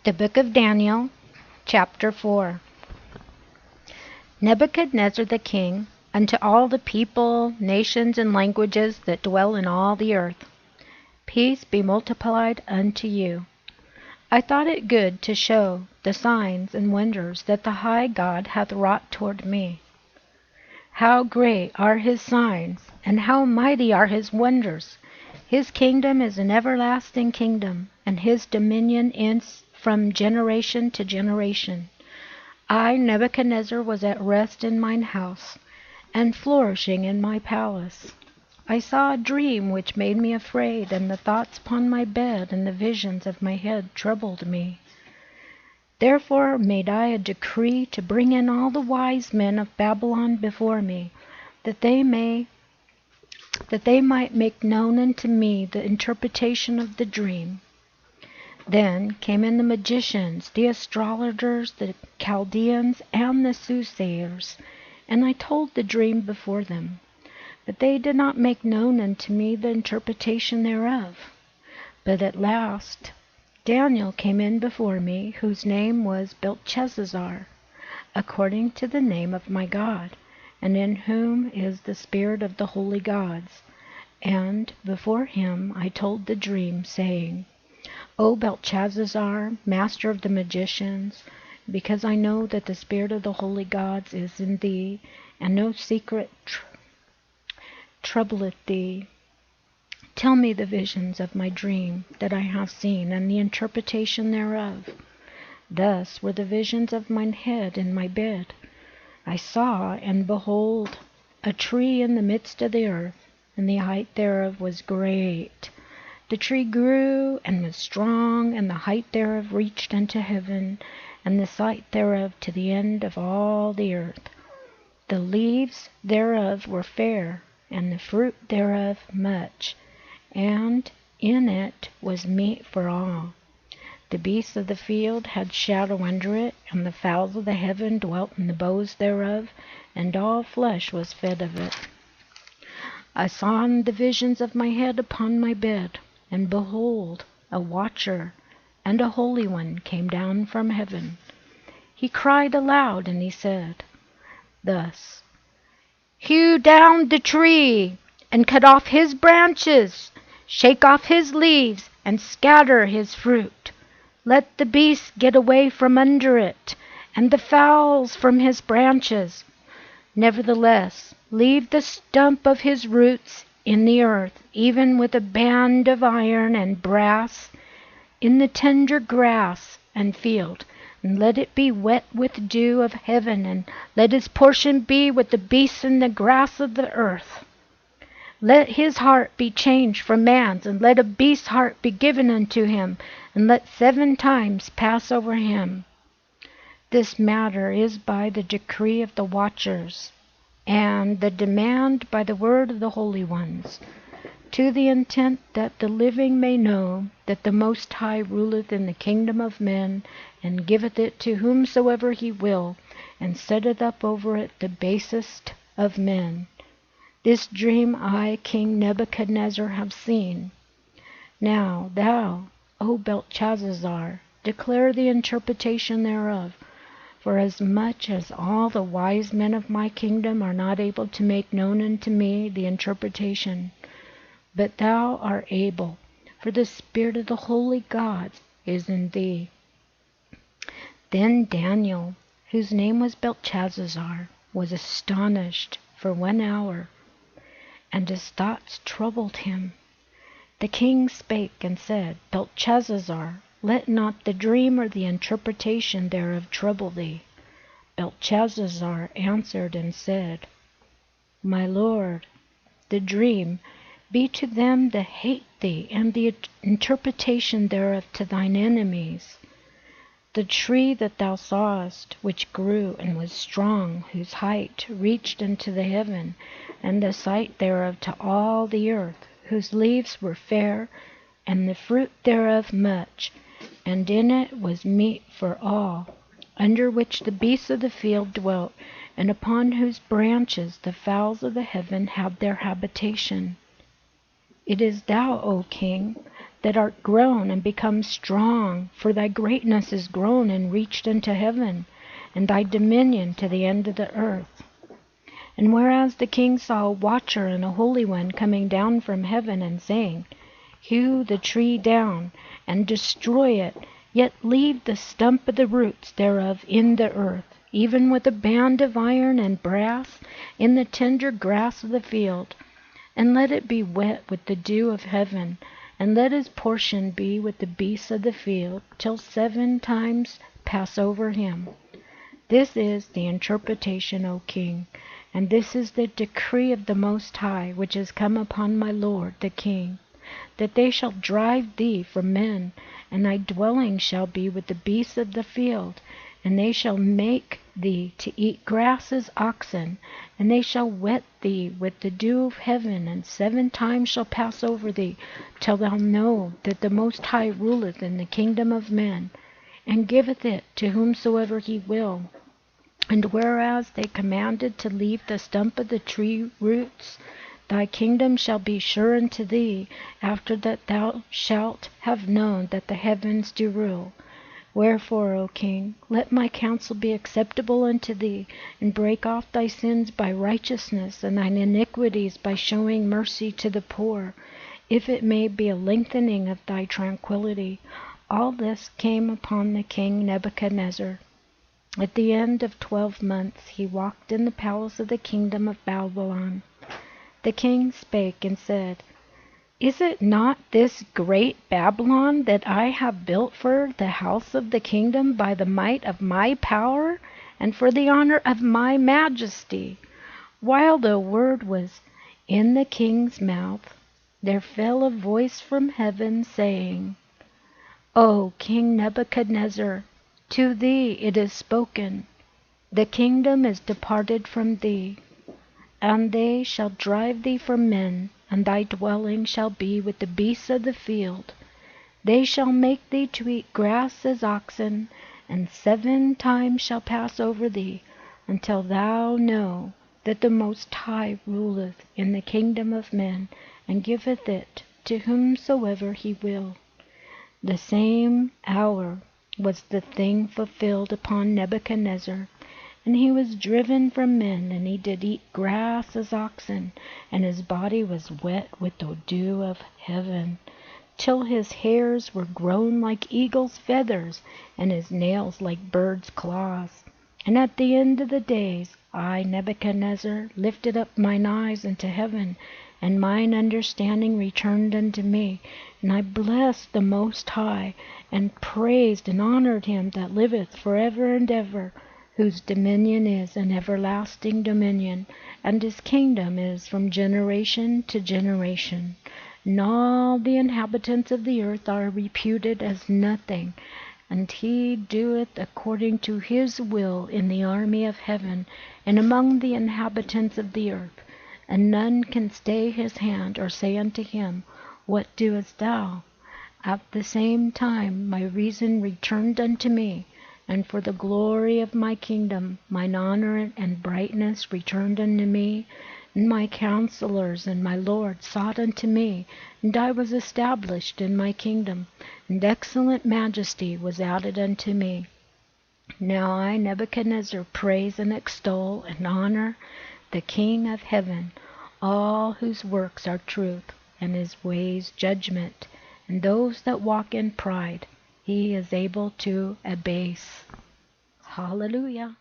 The Book of Daniel, Chapter 4. Nebuchadnezzar the king, unto all the people, nations, and languages that dwell in all the earth, peace be multiplied unto you. I thought it good to show the signs and wonders that the high God hath wrought toward me. How great are his signs, and how mighty are his wonders! His kingdom is an everlasting kingdom, and his dominion ends from generation to generation. I, Nebuchadnezzar, was at rest in mine house, and flourishing in my palace. I saw a dream which made me afraid, and the thoughts upon my bed and the visions of my head troubled me. Therefore made I a decree to bring in all the wise men of Babylon before me, that they might make known unto me the interpretation of the dream. Then came in the magicians, the astrologers, the Chaldeans, and the soothsayers, and I told the dream before them. But they did not make known unto me the interpretation thereof. But at last Daniel came in before me, whose name was Belteshazzar, according to the name of my God, and in whom is the spirit of the holy gods. And before him I told the dream, saying, O Belteshazzar, master of the magicians, because I know that the spirit of the holy gods is in thee, and no secret troubleth thee, tell me the visions of my dream that I have seen, and the interpretation thereof. Thus were the visions of mine head in my bed. I saw, and behold, a tree in the midst of the earth, and the height thereof was great. The tree grew and was strong, and the height thereof reached unto heaven, and the sight thereof to the end of all the earth. The leaves thereof were fair, and the fruit thereof much, and in it was meat for all. The beasts of the field had shadow under it, and the fowls of the heaven dwelt in the boughs thereof, and all flesh was fed of it. I saw in the visions of my head upon my bed, and behold, a watcher and a holy one came down from heaven. He cried aloud, and he said thus, Hew down the tree, and cut off his branches, shake off his leaves, and scatter his fruit. Let the beasts get away from under it, and the fowls from his branches. Nevertheless, leave the stump of his roots in the earth, even with a band of iron and brass, in the tender grass and field, and let it be wet with dew of heaven, and let his portion be with the beasts in the grass of the earth. Let his heart be changed from man's, and let a beast's heart be given unto him, and let 7 times pass over him. This matter is by the decree of the watchers, and the demand by the word of the holy ones, to the intent that the living may know that the Most High ruleth in the kingdom of men, and giveth it to whomsoever he will, and setteth up over it the basest of men. This dream I, King Nebuchadnezzar, have seen. Now thou, O Belteshazzar, declare the interpretation thereof, for as much as all the wise men of my kingdom are not able to make known unto me the interpretation, but thou art able, for the spirit of the holy gods is in thee. Then Daniel, whose name was Belteshazzar, was astonished for 1 hour, and his thoughts troubled him. The king spake and said, Belteshazzar, let not the dream or the interpretation thereof trouble thee. Belteshazzar answered and said, My lord, the dream be to them that hate thee, and the interpretation thereof to thine enemies. The tree that thou sawest, which grew and was strong, whose height reached unto the heaven, and the sight thereof to all the earth, whose leaves were fair, and the fruit thereof much, and in it was meat for all, under which the beasts of the field dwelt, and upon whose branches the fowls of the heaven had their habitation. It is thou, O king, that art grown and become strong, for thy greatness is grown and reached unto heaven, and thy dominion to the end of the earth. And whereas the king saw a watcher and a holy one coming down from heaven, and saying, Hew the tree down, and destroy it, yet leave the stump of the roots thereof in the earth, even with a band of iron and brass, in the tender grass of the field, and let it be wet with the dew of heaven, and let his portion be with the beasts of the field, till 7 times pass over him. This is the interpretation, O king, and this is the decree of the Most High, which is come upon my lord the king, that they shall drive thee from men, and thy dwelling shall be with the beasts of the field, and they shall make thee to eat grass as oxen, and they shall wet thee with the dew of heaven, and 7 times shall pass over thee, till thou know that the Most High ruleth in the kingdom of men, and giveth it to whomsoever he will. And whereas they commanded to leave the stump of the tree roots, thy kingdom shall be sure unto thee, after that thou shalt have known that the heavens do rule. Wherefore, O king, let my counsel be acceptable unto thee, and break off thy sins by righteousness, and thine iniquities by showing mercy to the poor, if it may be a lengthening of thy tranquillity. All this came upon the king Nebuchadnezzar. At the end of 12 months he walked in the palace of the kingdom of Babylon. The king spake and said, Is it not this great Babylon that I have built for the house of the kingdom by the might of my power, and for the honor of my majesty? While the word was in the king's mouth, there fell a voice from heaven, saying, O King Nebuchadnezzar, to thee it is spoken, the kingdom is departed from thee, and they shall drive thee from men, and thy dwelling shall be with the beasts of the field. They shall make thee to eat grass as oxen, and 7 times shall pass over thee, until thou know that the Most High ruleth in the kingdom of men, and giveth it to whomsoever he will. The same hour was the thing fulfilled upon Nebuchadnezzar, and he was driven from men, and he did eat grass as oxen, and his body was wet with the dew of heaven, till his hairs were grown like eagle's feathers, and his nails like birds' claws. And at the end of the days, I, Nebuchadnezzar, lifted up mine eyes unto heaven, and mine understanding returned unto me, and I blessed the Most High, and praised and honored him that liveth for ever and ever, whose dominion is an everlasting dominion, and his kingdom is from generation to generation. And all the inhabitants of the earth are reputed as nothing, and he doeth according to his will in the army of heaven, and among the inhabitants of the earth. And none can stay his hand, or say unto him, What doest thou? At the same time my reason returned unto me, and for the glory of my kingdom mine honor and brightness returned unto me, and my counselors and my Lord sought unto me, and I was established in my kingdom, and excellent majesty was added unto me. Now I, Nebuchadnezzar, praise and extol and honor the King of heaven, all whose works are truth, and his ways judgment, and those that walk in pride he is able to abase. Hallelujah.